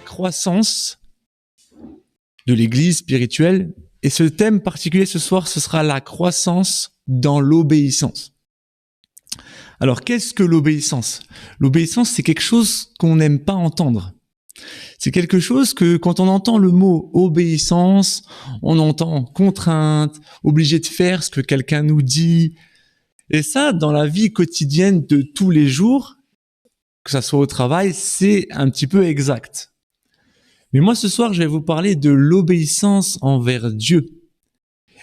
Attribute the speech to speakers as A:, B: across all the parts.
A: la croissance de l'Église spirituelle. Et ce thème particulier ce soir, ce sera la croissance dans l'obéissance. Alors, qu'est-ce que l'obéissance? L'obéissance, c'est quelque chose qu'on n'aime pas entendre. C'est quelque chose que, quand on entend le mot obéissance, on entend contrainte, obligé de faire ce que quelqu'un nous dit. Et ça, dans la vie quotidienne de tous les jours, que ça soit au travail, c'est un petit peu exact. Mais moi, ce soir, je vais vous parler de l'obéissance envers Dieu.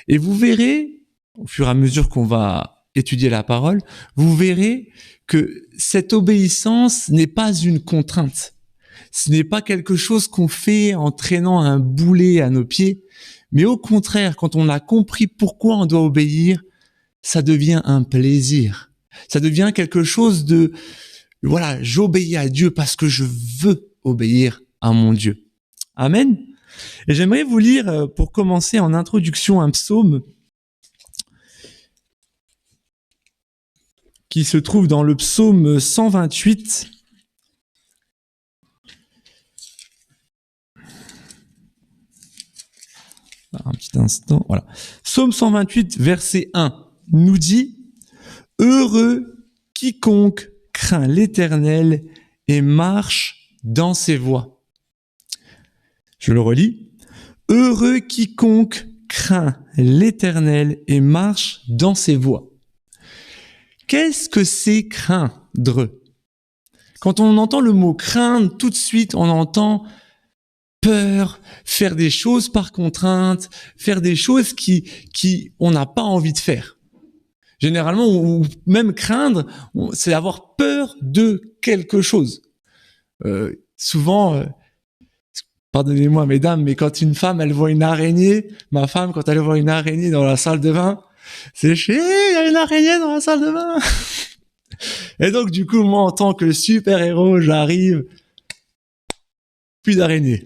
A: Et vous verrez, au fur et à mesure qu'on va étudier la parole, vous verrez que cette obéissance n'est pas une contrainte. Ce n'est pas quelque chose qu'on fait en traînant un boulet à nos pieds, mais au contraire, quand on a compris pourquoi on doit obéir, ça devient un plaisir. Ça devient quelque chose de, voilà, j'obéis à Dieu parce que je veux obéir à mon Dieu. Amen. Et j'aimerais vous lire, pour commencer en introduction, un psaume qui se trouve dans le psaume 128. Un petit instant, voilà. Psaume 128, verset 1, nous dit « Heureux quiconque craint l'Éternel et marche dans ses voies. » Je le relis. « Heureux quiconque craint l'Éternel et marche dans ses voies. » Qu'est-ce que c'est craindre? Quand on entend le mot craindre, tout de suite, on entend peur, faire des choses par contrainte, faire des choses qui on n'a pas envie de faire. Généralement, ou même craindre, c'est avoir peur de quelque chose. Souvent, pardonnez-moi mesdames, mais quand une femme, elle voit une araignée, ma femme, quand elle voit une araignée dans la salle de bain, c'est « il y a une araignée dans la salle de bain !» Et donc, du coup, moi, en tant que super-héros, j'arrive, plus d'araignée.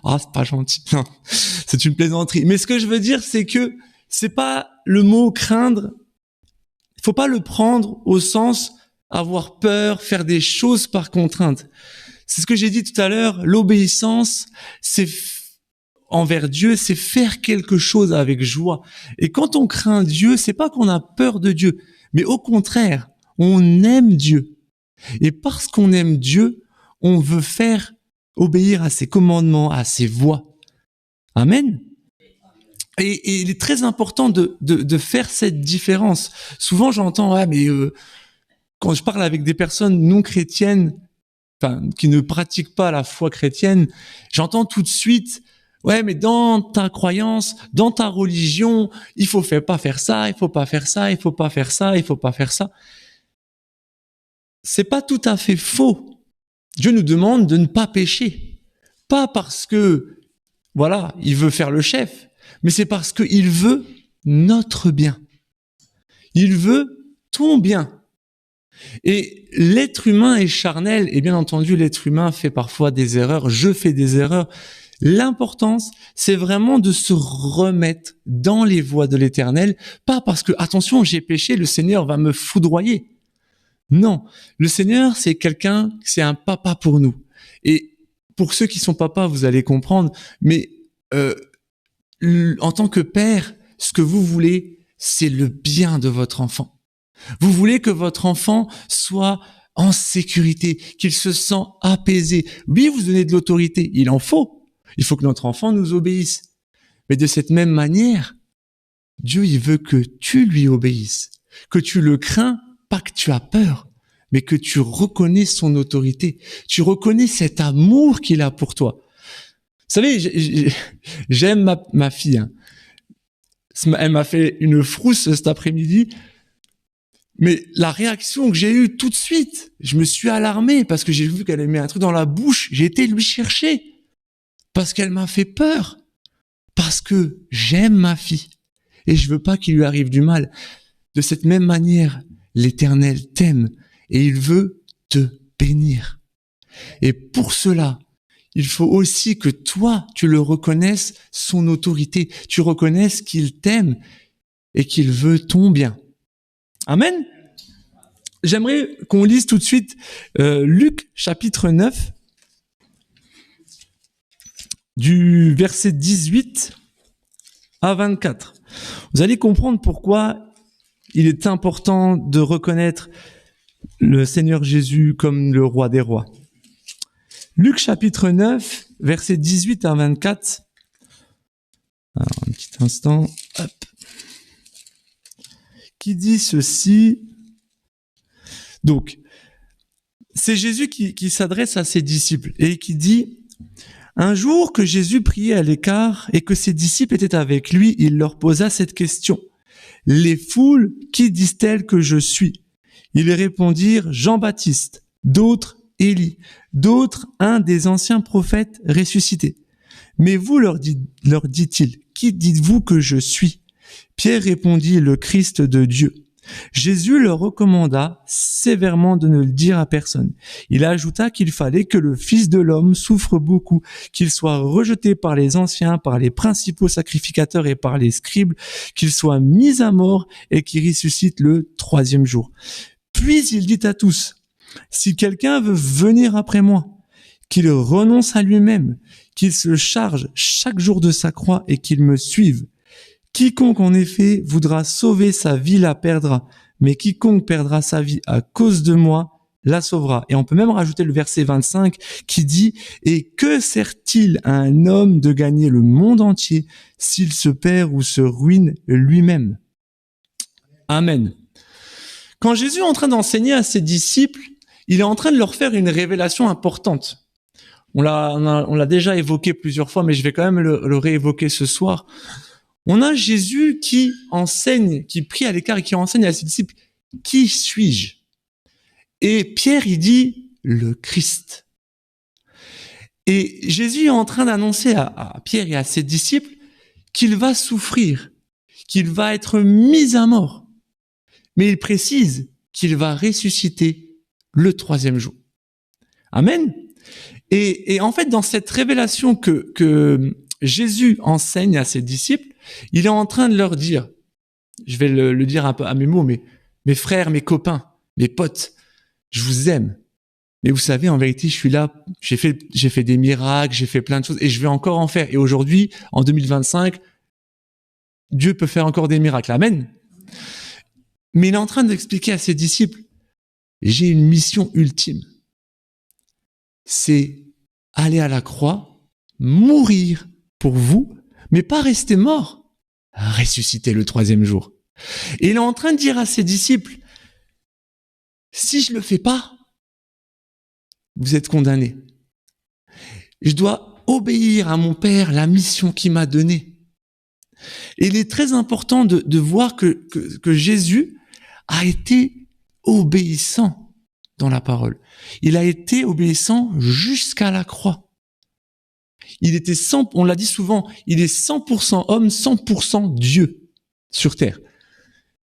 A: Ah, c'est pas gentil. Non, c'est une plaisanterie. Mais ce que je veux dire, c'est que c'est pas le mot craindre. Il faut pas le prendre au sens avoir peur, faire des choses par contrainte. C'est ce que j'ai dit tout à l'heure. L'obéissance, c'est envers Dieu, c'est faire quelque chose avec joie. Et quand on craint Dieu, c'est pas qu'on a peur de Dieu, mais au contraire, on aime Dieu. Et parce qu'on aime Dieu, on veut faire obéir à ses commandements, à ses voies. Amen. Et il est très important de faire cette différence. Souvent, j'entends, quand je parle avec des personnes non chrétiennes, qui ne pratiquent pas la foi chrétienne, j'entends tout de suite, ouais, mais dans ta croyance, dans ta religion, il faut pas faire ça, il faut pas faire ça, il faut pas faire ça, il faut pas faire ça. C'est pas tout à fait faux. Dieu nous demande de ne pas pécher. Pas parce que, voilà, il veut faire le chef, mais c'est parce qu'il veut notre bien. Il veut ton bien. Et l'être humain est charnel, et bien entendu, l'être humain fait parfois des erreurs, je fais des erreurs. L'importance, c'est vraiment de se remettre dans les voies de l'Éternel, pas parce que, attention, j'ai péché, le Seigneur va me foudroyer. Non, le Seigneur, c'est un papa pour nous. Et pour ceux qui sont papas, vous allez comprendre, mais en tant que père, ce que vous voulez, c'est le bien de votre enfant. Vous voulez que votre enfant soit en sécurité, qu'il se sent apaisé. Oui, vous donnez de l'autorité, il en faut. Il faut que notre enfant nous obéisse. Mais de cette même manière, Dieu, il veut que tu lui obéisses, que tu le crains, pas que tu as peur, mais que tu reconnais son autorité. Tu reconnais cet amour qu'il a pour toi. Vous savez, j'aime ma fille. Hein. Elle m'a fait une frousse cet après-midi. Mais la réaction que j'ai eue tout de suite, je me suis alarmé parce que j'ai vu qu'elle avait mis un truc dans la bouche. J'ai été lui chercher parce qu'elle m'a fait peur. Parce que j'aime ma fille et je veux pas qu'il lui arrive du mal. De cette même manière, l'Éternel t'aime et il veut te bénir. Et pour cela, il faut aussi que toi, tu le reconnaisses son autorité. Tu reconnaisses qu'il t'aime et qu'il veut ton bien. Amen. J'aimerais qu'on lise tout de suite Luc chapitre 9. du verset 18 à 24. Vous allez comprendre pourquoi il est important de reconnaître le Seigneur Jésus comme le roi des rois. Luc chapitre 9, verset 18 à 24. Alors, un petit instant. Hop. Qui dit ceci. Donc, c'est Jésus qui s'adresse à ses disciples et qui dit: un jour que Jésus priait à l'écart et que ses disciples étaient avec lui, il leur posa cette question: les foules, qui disent-elles que je suis? Ils répondirent: Jean-Baptiste, d'autres Élie, d'autres un des anciens prophètes ressuscités. Mais vous, leur dit-il, qui dites-vous que je suis? Pierre répondit: le Christ de Dieu. Jésus leur recommanda sévèrement de ne le dire à personne. Il ajouta qu'il fallait que le Fils de l'homme souffre beaucoup, qu'il soit rejeté par les anciens, par les principaux sacrificateurs et par les scribes, qu'il soit mis à mort et qu'il ressuscite le 3e jour. Puis il dit à tous: si quelqu'un veut venir après moi, qu'il renonce à lui-même, qu'il se charge chaque jour de sa croix et qu'il me suive. Quiconque en effet voudra sauver sa vie la perdra, mais quiconque perdra sa vie à cause de moi la sauvera. Et on peut même rajouter le verset 25 qui dit: et que sert-il à un homme de gagner le monde entier s'il se perd ou se ruine lui-même? Amen. Quand Jésus est en train d'enseigner à ses disciples, il est en train de leur faire une révélation importante. On l'a déjà évoqué plusieurs fois, mais je vais quand même le réévoquer ce soir. On a Jésus qui enseigne, qui prie à l'écart et qui enseigne à ses disciples: qui suis-je? Et Pierre, il dit: le Christ. Et Jésus est en train d'annoncer à Pierre et à ses disciples qu'il va souffrir, qu'il va être mis à mort. Mais il précise qu'il va ressusciter le 3e jour. Amen. Et en fait, dans cette révélation que Jésus enseigne à ses disciples, il est en train de leur dire, je vais le dire un peu à mes mots, mais mes frères, mes copains, mes potes, je vous aime. Mais vous savez, en vérité, je suis là, j'ai fait des miracles, j'ai fait plein de choses et je vais encore en faire. Et aujourd'hui, en 2025, Dieu peut faire encore des miracles. Amen. Mais il est en train d'expliquer à ses disciples: j'ai une mission ultime. C'est aller à la croix, mourir pour vous, mais pas rester mort, ressusciter le 3e jour. Et il est en train de dire à ses disciples: si je le fais pas, vous êtes condamnés. Je dois obéir à mon Père, la mission qu'il m'a donnée. Et il est très important de voir que Jésus a été obéissant dans la parole. Il a été obéissant jusqu'à la croix. Il était on l'a dit souvent, il est 100% homme, 100% Dieu sur terre.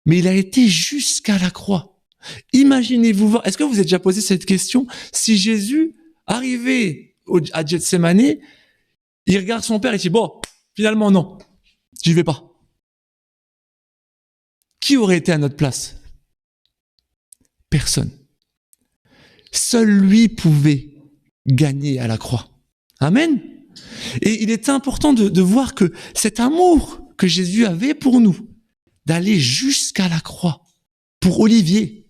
A: Mais il a été jusqu'à la croix. Imaginez-vous voir, est-ce que vous avez déjà posé cette question? Si Jésus arrivait à Gethsémani, il regarde son père et dit: bon, finalement non, j'y vais pas. Qui aurait été à notre place? Personne. Seul lui pouvait gagner à la croix. Amen. Et il est important de voir que cet amour que Jésus avait pour nous, d'aller jusqu'à la croix, pour Olivier,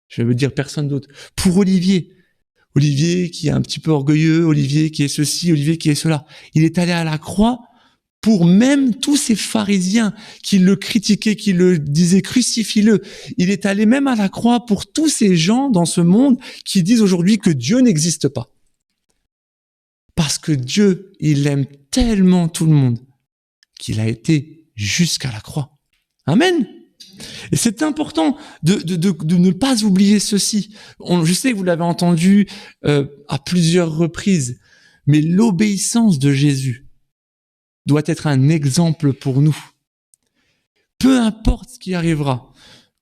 A: je vais me dire personne d'autre, pour Olivier qui est un petit peu orgueilleux, Olivier qui est ceci, Olivier qui est cela, il est allé à la croix pour même tous ces pharisiens qui le critiquaient, qui le disaient: crucifie-le. Il est allé même à la croix pour tous ces gens dans ce monde qui disent aujourd'hui que Dieu n'existe pas. Parce que Dieu, il aime tellement tout le monde qu'il a été jusqu'à la croix. Amen. Et c'est important de ne pas oublier ceci. Je sais que vous l'avez entendu à plusieurs reprises, mais l'obéissance de Jésus doit être un exemple pour nous. Peu importe ce qui arrivera.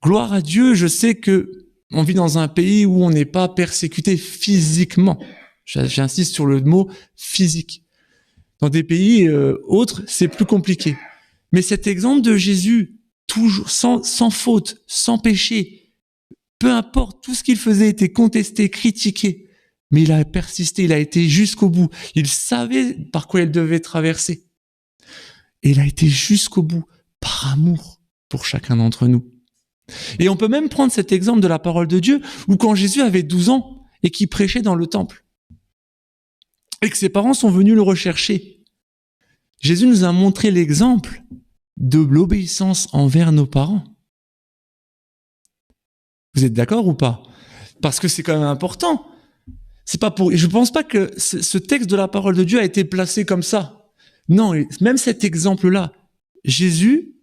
A: Gloire à Dieu, je sais que on vit dans un pays où on n'est pas persécuté physiquement. J'insiste sur le mot physique. Dans des pays autres, c'est plus compliqué. Mais cet exemple de Jésus, toujours sans faute, sans péché, peu importe, tout ce qu'il faisait était contesté, critiqué. mais il a persisté, il a été jusqu'au bout. Il savait par quoi il devait traverser. Et il a été jusqu'au bout, par amour pour chacun d'entre nous. Et on peut même prendre cet exemple de la parole de Dieu, où quand Jésus avait 12 ans et qu'il prêchait dans le temple, et que ses parents sont venus le rechercher, Jésus nous a montré l'exemple de l'obéissance envers nos parents. Vous êtes d'accord ou pas? Parce que c'est quand même important. C'est pas pour. Je pense pas que ce texte de la parole de Dieu a été placé comme ça. Non, même cet exemple-là, Jésus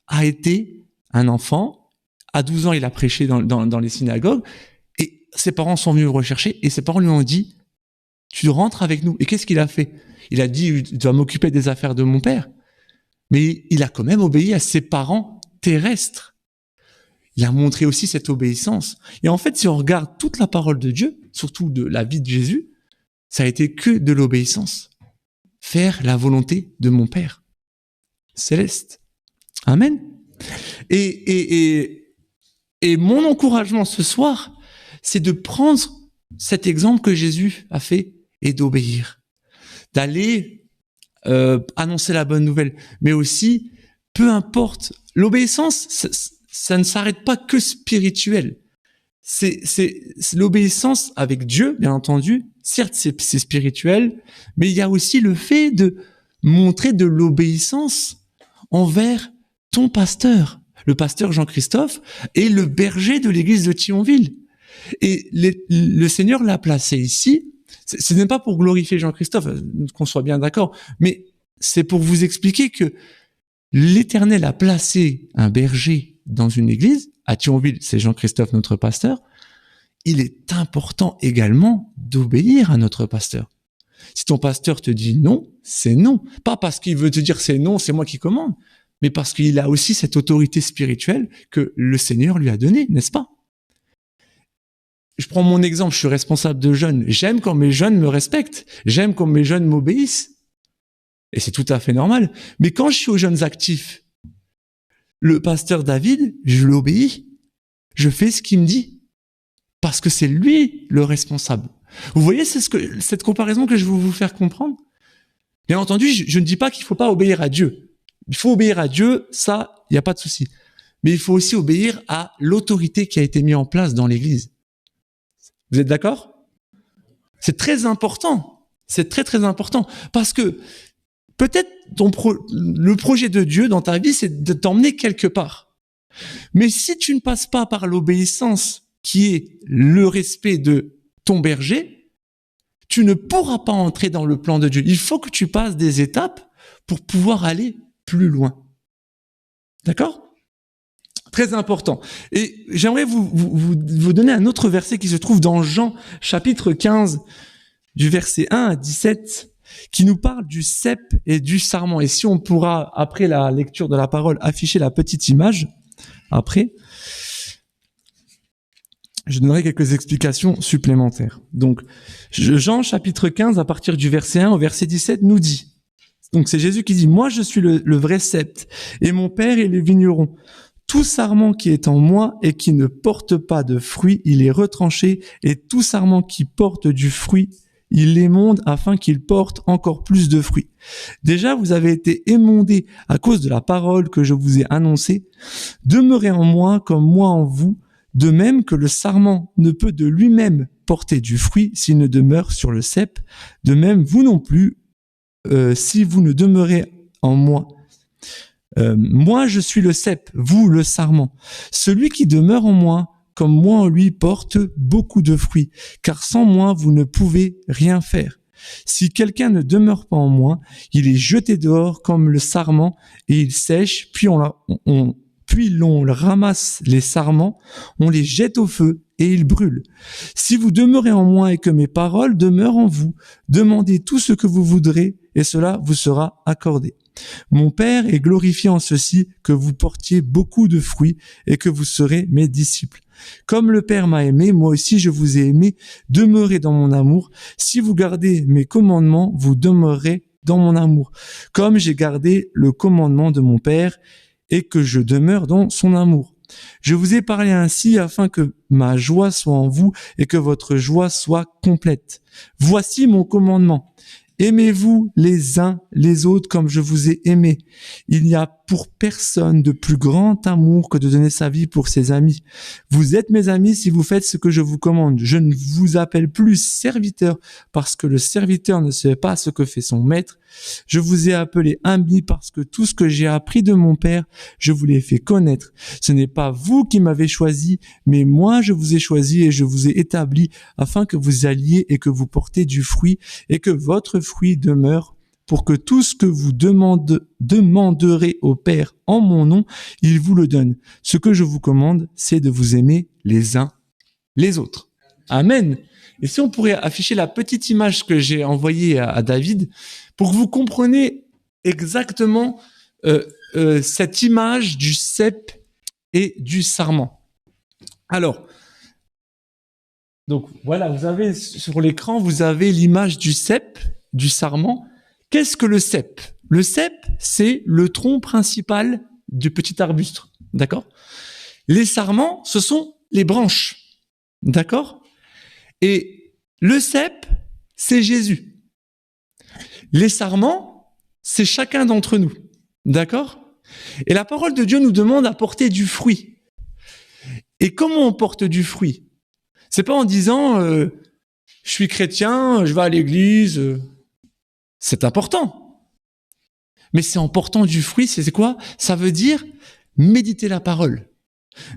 A: a été un enfant. À 12 ans, il a prêché dans les synagogues, et ses parents sont venus le rechercher, et ses parents lui ont dit, tu rentres avec nous. Et qu'est-ce qu'il a fait? Il a dit, je dois m'occuper des affaires de mon père. Mais il a quand même obéi à ses parents terrestres. Il a montré aussi cette obéissance. Et en fait, si on regarde toute la parole de Dieu, surtout de la vie de Jésus, ça a été que de l'obéissance. Faire la volonté de mon Père céleste. Amen. Et mon encouragement ce soir, c'est de prendre cet exemple que Jésus a fait et d'obéir. D'aller annoncer la bonne nouvelle. Mais aussi, peu importe, l'obéissance, ça ne s'arrête pas que spirituel. C'est l'obéissance avec Dieu, bien entendu. Certes, c'est spirituel, mais il y a aussi le fait de montrer de l'obéissance envers ton pasteur, le pasteur Jean-Christophe, et le berger de l'église de Thionville. Et le Seigneur l'a placé ici. Ce n'est pas pour glorifier Jean-Christophe, qu'on soit bien d'accord, mais c'est pour vous expliquer que l'Éternel a placé un berger dans une église. À Thionville, c'est Jean-Christophe, notre pasteur. Il est important également d'obéir à notre pasteur. Si ton pasteur te dit non, c'est non. Pas parce qu'il veut te dire c'est non, c'est moi qui commande, mais parce qu'il a aussi cette autorité spirituelle que le Seigneur lui a donnée, n'est-ce pas? Je prends mon exemple, je suis responsable de jeunes. J'aime quand mes jeunes me respectent. J'aime quand mes jeunes m'obéissent. Et c'est tout à fait normal. Mais quand je suis aux jeunes actifs, le pasteur David, je l'obéis. Je fais ce qu'il me dit. Parce que c'est lui le responsable. Vous voyez, c'est cette comparaison que je veux vous faire comprendre. Bien entendu, je ne dis pas qu'il ne faut pas obéir à Dieu. Il faut obéir à Dieu, ça, il n'y a pas de souci. Mais il faut aussi obéir à l'autorité qui a été mise en place dans l'Église. Vous êtes d'accord? C'est très important. C'est très, très important. Parce que peut-être le projet de Dieu dans ta vie, c'est de t'emmener quelque part. Mais si tu ne passes pas par l'obéissance qui est le respect de ton berger, tu ne pourras pas entrer dans le plan de Dieu. Il faut que tu passes des étapes pour pouvoir aller plus loin. D'accord? Très important. Et j'aimerais vous donner un autre verset qui se trouve dans Jean, chapitre 15, du verset 1 à 17, qui nous parle du cep et du sarment. Et si on pourra, après la lecture de la parole, afficher la petite image, après, je donnerai quelques explications supplémentaires. Donc, Jean, chapitre 15, à partir du verset 1 au verset 17, nous dit, donc c'est Jésus qui dit, « Moi, je suis le vrai cep, et mon Père est le vigneron. Tout sarment qui est en moi et qui ne porte pas de fruit, il est retranché, et tout sarment qui porte du fruit, il l'émonde afin qu'il porte encore plus de fruits. Déjà, vous avez été émondés à cause de la parole que je vous ai annoncée. Demeurez en moi comme moi en vous, de même que le sarment ne peut de lui-même porter du fruit s'il ne demeure sur le cep. De même, vous non plus, si vous ne demeurez en moi. Moi, je suis le cep, vous le sarment. Celui qui demeure en moi, comme moi en lui, porte beaucoup de fruits, car sans moi, vous ne pouvez rien faire. Si quelqu'un ne demeure pas en moi, il est jeté dehors comme le sarment et il sèche, puis l'on ramasse les sarments, on les jette au feu et ils brûlent. Si vous demeurez en moi et que mes paroles demeurent en vous, demandez tout ce que vous voudrez et cela vous sera accordé. Mon Père est glorifié en ceci, que vous portiez beaucoup de fruits et que vous serez mes disciples. Comme le Père m'a aimé, moi aussi je vous ai aimé, demeurez dans mon amour. Si vous gardez mes commandements, vous demeurerez dans mon amour. Comme j'ai gardé le commandement de mon Père et que je demeure dans son amour. Je vous ai parlé ainsi afin que ma joie soit en vous et que votre joie soit complète. Voici mon commandement. Aimez-vous les uns les autres comme je vous ai aimés. Il n'y a pour personne de plus grand amour que de donner sa vie pour ses amis. Vous êtes mes amis si vous faites ce que je vous commande. Je ne vous appelle plus serviteur parce que le serviteur ne sait pas ce que fait son maître. Je vous ai appelé ami parce que tout ce que j'ai appris de mon Père, je vous l'ai fait connaître. Ce n'est pas vous qui m'avez choisi, mais moi je vous ai choisi et je vous ai établi afin que vous alliez et que vous portez du fruit et que votre fruit demeure pour que tout ce que vous demanderez au Père en mon nom, il vous le donne. Ce que je vous commande, c'est de vous aimer les uns les autres. Amen. Et si on pourrait afficher la petite image que j'ai envoyée à David, pour que vous compreniez exactement cette image du cep et du sarment. Alors, donc voilà, vous avez sur l'écran, vous avez l'image du cep, du sarment. Qu'est-ce que le cep? Le cep, c'est le tronc principal du petit arbuste, d'accord? Les sarments, ce sont les branches, d'accord? Et le cep, c'est Jésus. Les sarments, c'est chacun d'entre nous, d'accord? Et la parole de Dieu nous demande à porter du fruit. Et comment on porte du fruit? C'est pas en disant je suis chrétien, je vais à l'église. C'est important. Mais c'est en portant du fruit, c'est quoi? Ça veut dire méditer la parole,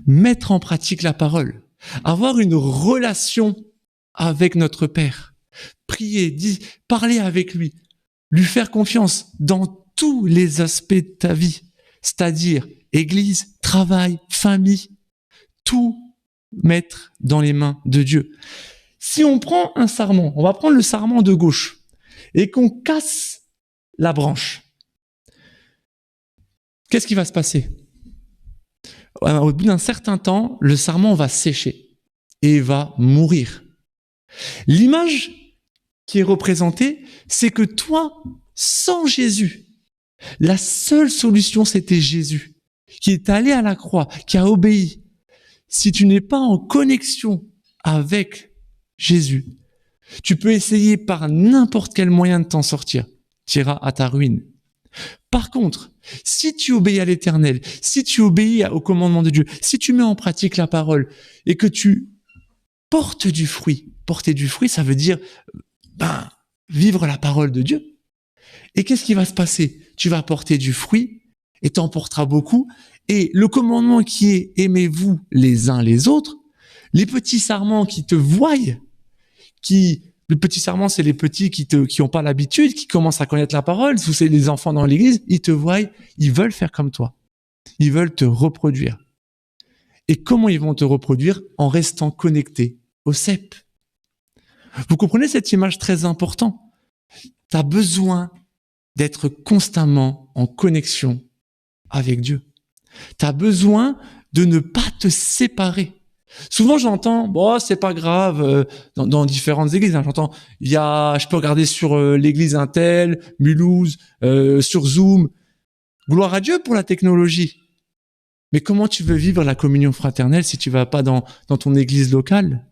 A: mettre en pratique la parole, avoir une relation avec notre Père, prier, parler avec lui, lui faire confiance dans tous les aspects de ta vie, c'est-à-dire église, travail, famille, tout mettre dans les mains de Dieu. Si on prend un sarment, on va prendre le sarment de gauche et qu'on casse la branche, qu'est-ce qui va se passer? Au bout d'un certain temps, le sarment va sécher et va mourir. L'image qui est représentée, c'est que toi, sans Jésus, la seule solution, c'était Jésus, qui est allé à la croix, qui a obéi. Si tu n'es pas en connexion avec Jésus, tu peux essayer par n'importe quel moyen de t'en sortir. Tu iras à ta ruine. Par contre, si tu obéis à l'Éternel, si tu obéis au commandement de Dieu, si tu mets en pratique la parole et que tu portes du fruit, porter du fruit, ça veut dire vivre la parole de Dieu. Et qu'est-ce qui va se passer? Tu vas porter du fruit et t'en porteras beaucoup. Et le commandement qui est aimez-vous les uns les autres, les petits sarments qui te voient, le petit sarment, c'est les petits qui ont pas l'habitude, qui commencent à connaître la parole, ou c'est les enfants dans l'église, ils te voient, ils veulent faire comme toi. Ils veulent te reproduire. Et comment ils vont te reproduire? En restant connectés au cep. Vous comprenez cette image très importante? Tu as besoin d'être constamment en connexion avec Dieu. Tu as besoin de ne pas te séparer. Souvent, j'entends, c'est pas grave, dans différentes églises, j'entends, je peux regarder sur l'église Intel, Mulhouse, sur Zoom. Gloire à Dieu pour la technologie. Mais comment tu veux vivre la communion fraternelle si tu vas pas dans ton église locale?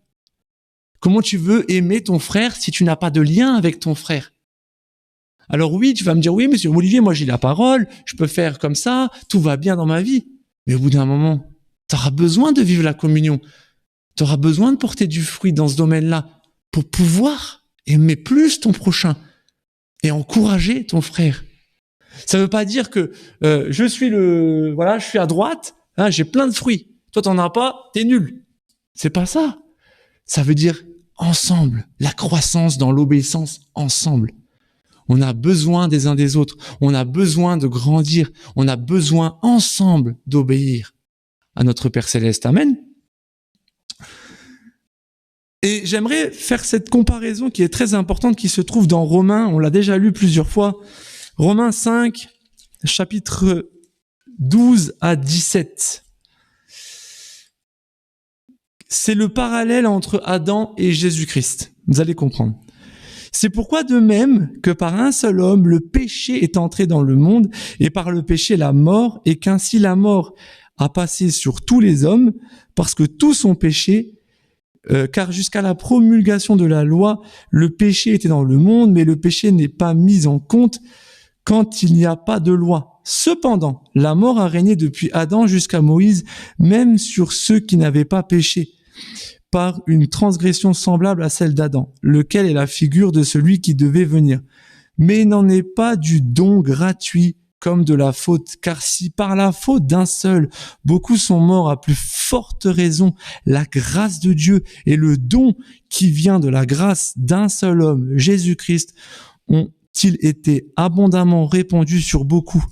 A: Comment tu veux aimer ton frère si tu n'as pas de lien avec ton frère? Alors oui, tu vas me dire, oui, monsieur Olivier, moi j'ai la parole, je peux faire comme ça, tout va bien dans ma vie. Mais au bout d'un moment, tu auras besoin de vivre la communion. Tu auras besoin de porter du fruit dans ce domaine-là pour pouvoir aimer plus ton prochain et encourager ton frère. Ça veut pas dire que je suis à droite, j'ai plein de fruits. Toi, t'en as pas, t'es nul. C'est pas ça. Ça veut dire ensemble, la croissance dans l'obéissance ensemble. On a besoin des uns des autres. On a besoin de grandir. On a besoin ensemble d'obéir à notre Père Céleste. Amen. Et j'aimerais faire cette comparaison qui est très importante, qui se trouve dans Romains. On l'a déjà lu plusieurs fois. Romains 5, chapitre 12 à 17. C'est le parallèle entre Adam et Jésus-Christ. Vous allez comprendre. C'est pourquoi de même que par un seul homme, le péché est entré dans le monde, et par le péché la mort, et qu'ainsi la mort a passé sur tous les hommes parce que tous ont péché, car jusqu'à la promulgation de la loi, le péché était dans le monde, mais le péché n'est pas mis en compte quand il n'y a pas de loi. Cependant, la mort a régné depuis Adam jusqu'à Moïse, même sur ceux qui n'avaient pas péché, par une transgression semblable à celle d'Adam, lequel est la figure de celui qui devait venir. Mais il n'en est pas du don gratuit comme de la faute, car si par la faute d'un seul, beaucoup sont morts, à plus forte raison, la grâce de Dieu et le don qui vient de la grâce d'un seul homme, Jésus-Christ, ont-ils été abondamment répandus sur beaucoup.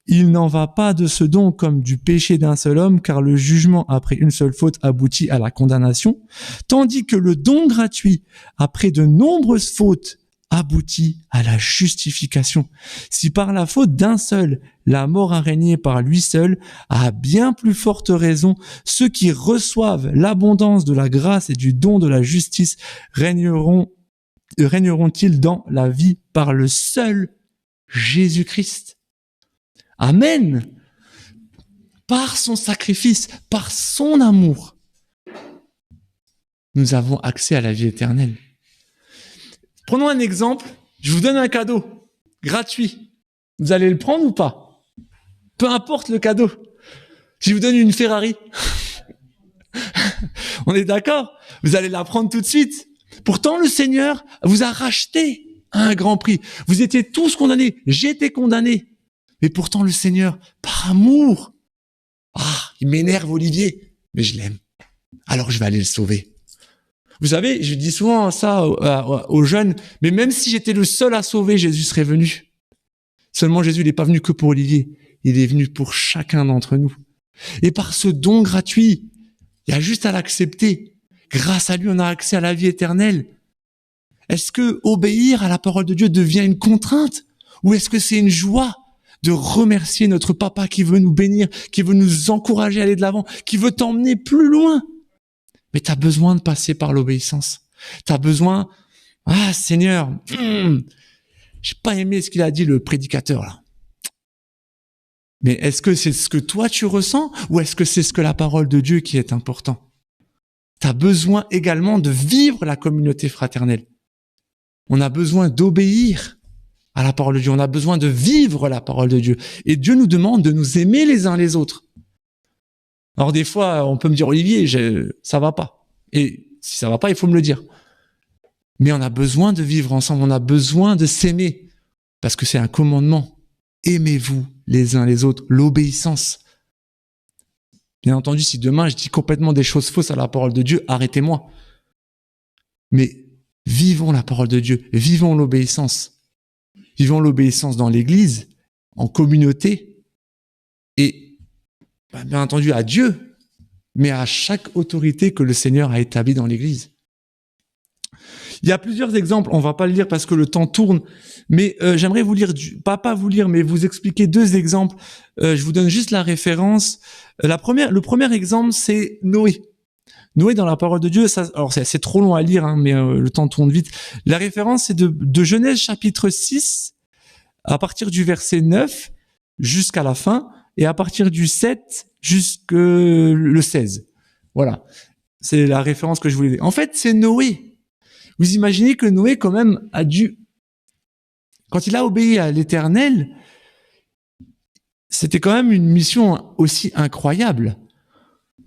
A: Il n'en va pas de ce don comme du péché d'un seul homme, car le jugement après une seule faute aboutit à la condamnation, tandis que le don gratuit, après de nombreuses fautes, aboutit à la justification. Si par la faute d'un seul, la mort a régné par lui seul, à bien plus forte raison, ceux qui reçoivent l'abondance de la grâce et du don de la justice régneront-ils dans la vie par le seul Jésus-Christ. Amen. Par son sacrifice, par son amour, nous avons accès à la vie éternelle. Prenons un exemple. Je vous donne un cadeau gratuit. Vous allez le prendre ou pas? Peu importe le cadeau. Je vous donne une Ferrari. On est d'accord? Vous allez la prendre tout de suite. Pourtant, le Seigneur vous a racheté à un grand prix. Vous étiez tous condamnés. J'étais condamné. Mais pourtant, le Seigneur, par amour, il m'énerve, Olivier, mais je l'aime. Alors, je vais aller le sauver. Vous savez, je dis souvent ça aux jeunes, mais même si j'étais le seul à sauver, Jésus serait venu. Seulement, Jésus n'est pas venu que pour Olivier. Il est venu pour chacun d'entre nous. Et par ce don gratuit, il y a juste à l'accepter. Grâce à lui, on a accès à la vie éternelle. Est-ce que obéir à la parole de Dieu devient une contrainte? Ou est-ce que c'est une joie de remercier notre papa qui veut nous bénir, qui veut nous encourager à aller de l'avant, qui veut t'emmener plus loin? Mais tu as besoin de passer par l'obéissance. Tu as besoin, Seigneur, j'ai pas aimé ce qu'il a dit le prédicateur là. Mais est-ce que c'est ce que toi tu ressens ou est-ce que c'est ce que la parole de Dieu qui est important? Tu as besoin également de vivre la communauté fraternelle. On a besoin d'obéir à la parole de Dieu. On a besoin de vivre la parole de Dieu. Et Dieu nous demande de nous aimer les uns les autres. Alors des fois, on peut me dire, Olivier, ça va pas. Et si ça va pas, il faut me le dire. Mais on a besoin de vivre ensemble. On a besoin de s'aimer. Parce que c'est un commandement. Aimez-vous les uns les autres. L'obéissance. Bien entendu, si demain je dis complètement des choses fausses à la parole de Dieu, arrêtez-moi. Mais vivons la parole de Dieu. Vivons l'obéissance. Vivons l'obéissance dans l'Église, en communauté, et bien entendu à Dieu, mais à chaque autorité que le Seigneur a établie dans l'Église. Il y a plusieurs exemples, on va pas le lire parce que le temps tourne, mais j'aimerais vous lire, pas vous lire, mais vous expliquer deux exemples. Je vous donne juste la référence. Le premier exemple, c'est Noé. Noé dans la parole de Dieu, alors c'est trop long à lire, mais le temps tourne vite. La référence, c'est de Genèse chapitre 6, à partir du verset 9 jusqu'à la fin, et à partir du 7 jusqu'au 16. Voilà. C'est la référence que je voulais dire. En fait, c'est Noé. Vous imaginez que Noé, quand même, quand il a obéi à l'Éternel, c'était quand même une mission aussi incroyable.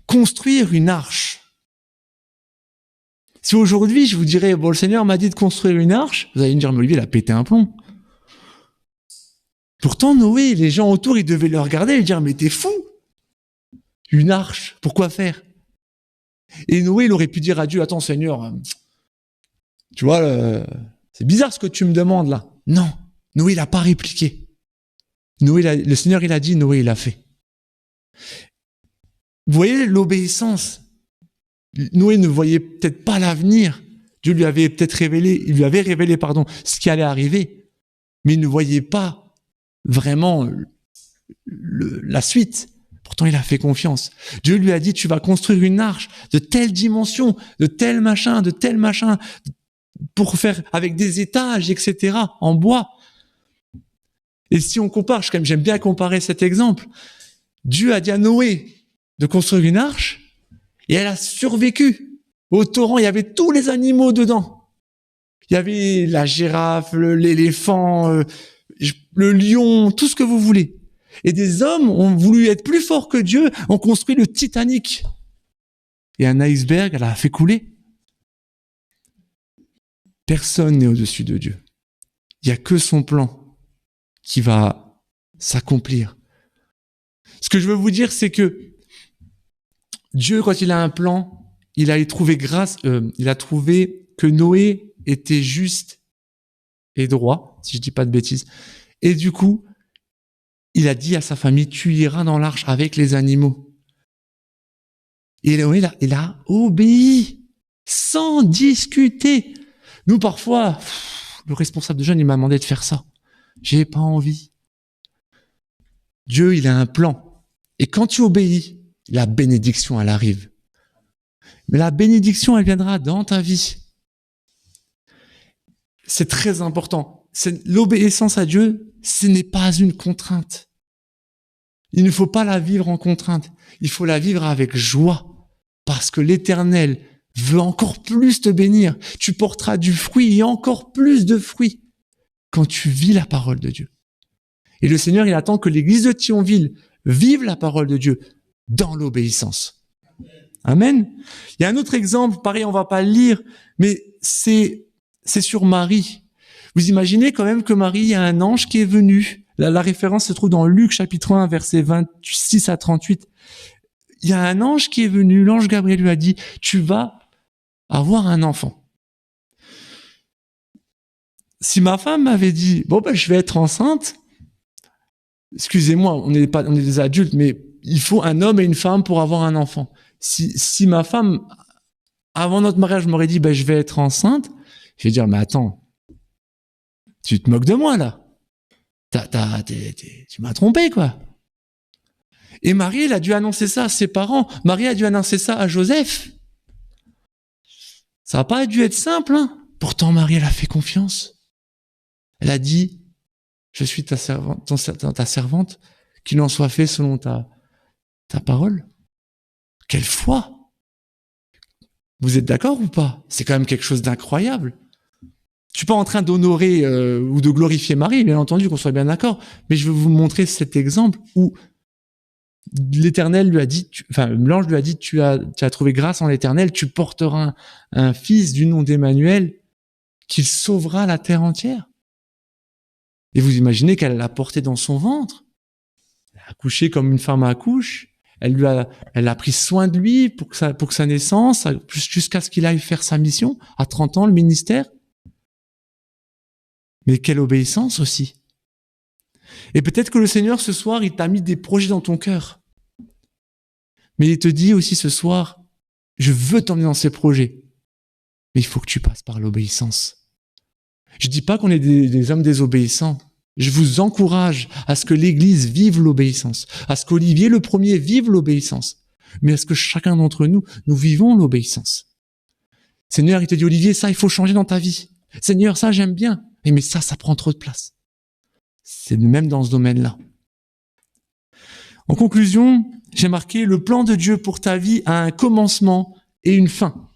A: Construire une arche. Si aujourd'hui, je vous dirais, le Seigneur m'a dit de construire une arche, vous allez me dire, mais Olivier, il a pété un plomb. Pourtant, Noé, les gens autour, ils devaient le regarder et lui dire, mais t'es fou! Une arche, pourquoi faire? Et Noé, il aurait pu dire à Dieu, attends, Seigneur, tu vois, c'est bizarre ce que tu me demandes là. Non, Noé, il n'a pas répliqué. Le Seigneur, il a dit, Noé, il a fait. Vous voyez l'obéissance. Noé ne voyait peut-être pas l'avenir. Dieu lui avait peut-être révélé, ce qui allait arriver. Mais il ne voyait pas vraiment la suite. Pourtant, il a fait confiance. Dieu lui a dit, tu vas construire une arche de telle dimension, de tel machin, pour faire avec des étages, etc., en bois. Et si on compare, j'aime bien comparer cet exemple. Dieu a dit à Noé, de construire une arche et elle a survécu. Au torrent, il y avait tous les animaux dedans. Il y avait la girafe, l'éléphant, le lion, tout ce que vous voulez. Et des hommes ont voulu être plus forts que Dieu, ont construit le Titanic. Et un iceberg, elle a fait couler. Personne n'est au-dessus de Dieu. Il n'y a que son plan qui va s'accomplir. Ce que je veux vous dire, c'est que Dieu, quand il a un plan, il a trouvé que Noé était juste et droit, si je dis pas de bêtises. Et du coup, il a dit à sa famille, tu iras dans l'arche avec les animaux. Et Noé, il a obéi, sans discuter. Nous, parfois, le responsable de jeunes, il m'a demandé de faire ça. J'ai pas envie. Dieu, il a un plan. Et quand tu obéis, la bénédiction, elle arrive. Mais la bénédiction, elle viendra dans ta vie. C'est très important. L'obéissance à Dieu, ce n'est pas une contrainte. Il ne faut pas la vivre en contrainte. Il faut la vivre avec joie. Parce que l'Éternel veut encore plus te bénir. Tu porteras du fruit et encore plus de fruits quand tu vis la parole de Dieu. Et le Seigneur, il attend que l'église de Thionville vive la parole de Dieu dans l'obéissance. Amen. Il y a un autre exemple, pareil, on va pas le lire, mais c'est sur Marie. Vous imaginez quand même que Marie, il y a un ange qui est venu. La référence se trouve dans Luc chapitre 1, versets 26 à 38. Il y a un ange qui est venu, l'ange Gabriel lui a dit, tu vas avoir un enfant. Si ma femme m'avait dit, je vais être enceinte, excusez-moi, on est des adultes, mais il faut un homme et une femme pour avoir un enfant. Si ma femme, avant notre mariage, m'aurait dit, je vais être enceinte, je vais dire, mais attends, tu te moques de moi, là. Tu m'as trompé, quoi. Et Marie, elle a dû annoncer ça à ses parents. Marie a dû annoncer ça à Joseph. Ça n'a pas dû être simple, hein. Pourtant, Marie, elle a fait confiance. Elle a dit, je suis ta servante, qu'il en soit fait selon ta parole. Quelle foi! Vous êtes d'accord ou pas? C'est quand même quelque chose d'incroyable. Je suis pas en train d'honorer ou de glorifier Marie, bien entendu, qu'on soit bien d'accord, mais je veux vous montrer cet exemple où l'Éternel lui a dit, l'ange lui a dit, tu as trouvé grâce en l'Éternel, tu porteras un fils du nom d'Emmanuel, qu'il sauvera la terre entière. Et vous imaginez qu'elle l'a porté dans son ventre. Elle a accouché comme une femme accouche. Elle a pris soin de lui pour sa naissance, jusqu'à ce qu'il aille faire sa mission, à 30 ans, le ministère. Mais quelle obéissance aussi. Et peut-être que le Seigneur, ce soir, il t'a mis des projets dans ton cœur. Mais il te dit aussi ce soir, je veux t'emmener dans ces projets. Mais il faut que tu passes par l'obéissance. Je dis pas qu'on est des hommes désobéissants. Je vous encourage à ce que l'Église vive l'obéissance, à ce qu'Olivier le premier vive l'obéissance, mais à ce que chacun d'entre nous vivons l'obéissance. Seigneur, il te dit, Olivier, ça, il faut changer dans ta vie. Seigneur, ça, j'aime bien. Mais ça prend trop de place. C'est le même dans ce domaine-là. En conclusion, j'ai marqué, le plan de Dieu pour ta vie a un commencement et une fin.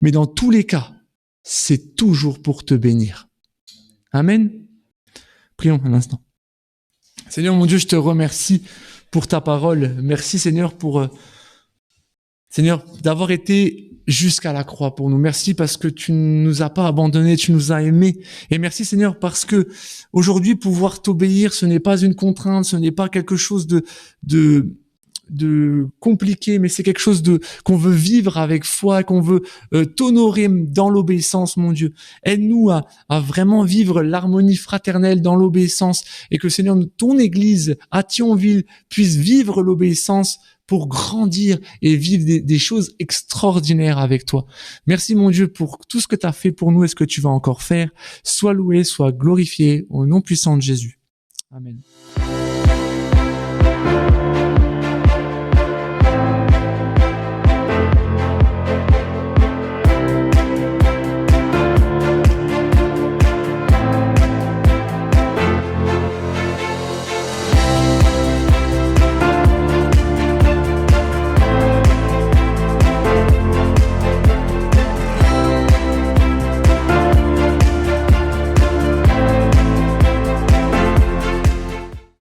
A: Mais dans tous les cas, c'est toujours pour te bénir. Amen. Prions un instant. Seigneur mon Dieu, je te remercie pour ta parole. Merci Seigneur Seigneur, d'avoir été jusqu'à la croix pour nous. Merci parce que tu ne nous as pas abandonnés, tu nous as aimés. Et merci Seigneur parce que aujourd'hui pouvoir t'obéir, ce n'est pas une contrainte, ce n'est pas quelque chose de compliqué, mais c'est quelque chose qu'on veut vivre avec foi, qu'on veut t'honorer dans l'obéissance, mon Dieu. Aide-nous à vraiment vivre l'harmonie fraternelle dans l'obéissance et que Seigneur, ton Église à Thionville puisse vivre l'obéissance pour grandir et vivre des choses extraordinaires avec toi. Merci mon Dieu pour tout ce que tu as fait pour nous et ce que tu vas encore faire. Sois loué, sois glorifié au nom puissant de Jésus. Amen.